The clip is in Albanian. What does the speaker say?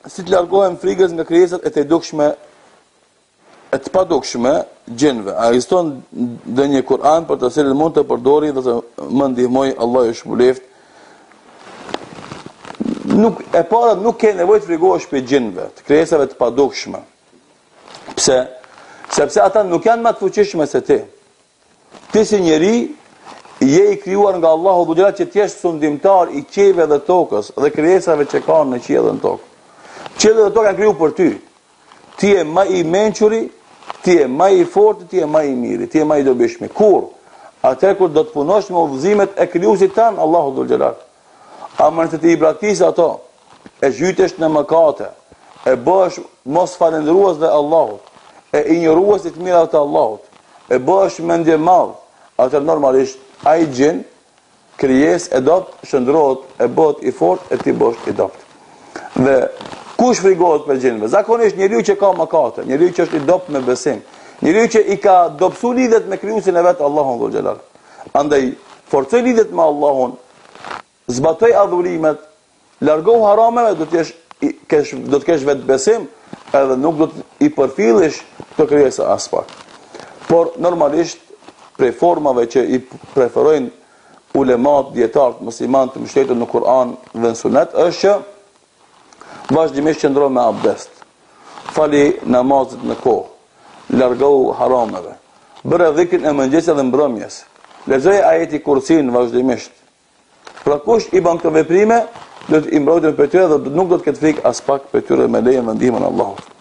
si të largohem frikës nga krijesat e të dukshme, e të padukshme gjinve. A ekziston ndonjë Kur'an për të cilin mund të përdori dhe të më ndihmoj Allahu i shpëleft? Nuk ke nevojë të frikohesh për gjinve, të krijesave të padukshme. Pse? Sepse ata nuk janë më të fuqishme se ti. Ti si njeri je i krijuar nga Allahu dhe që ti je sundimtar i qiellit dhe tokës dhe krijesave që kanë në qiell dhe në tokë. Qielli dhe toka janë krijuar për ty. Ti je më i mençuri, ti je më i fortë, ti je më i miri, ti je më i dobishëm. Kur? Atë kur do të punosh me udhëzimet e krijuesit tan, Allahu dhul xhelal. Ama nëse ti i braktis ato, e zhytesh në mëkate, e bësh mos falendërues dhe Allahut, e injorues të mirat të Allahut, e bësh mendje madh, atë normalisht ai gjin krijes e dopt shndrohet, e bëhet i fortë e ti bësh i dopt. Dhe kush frigohet për gjinve? Zakonisht njeriu që ka mëkate, njeriu që është i dopt me besim, njeriu që i ka dobësu lidhet me krijuesin e vet Allahun dhul xhelal. Andaj forcoj lidhet me Allahun, zbatoj adhurimet, largohu harameve, do të kesh vetë besim, edhe nuk do të i përfillesh të krijesa as pak. Por normalisht prej formave që i preferojnë ulemat, dietarët musliman të mbështetur në Kur'an dhe në Sunet është që vazhdimisht qëndro me abdest, fali namazet në kohë, largohu harameve, bëre dhikrin e mëngjesit dhe mbrëmjes, lexoj ajeti Kursin vazhdimisht. Pra kush i bën këto veprime, do të i mbrojtet për tyre dhe nuk do të ketë frikë as pak për tyre me lejen dhe ndihmën e Allahut.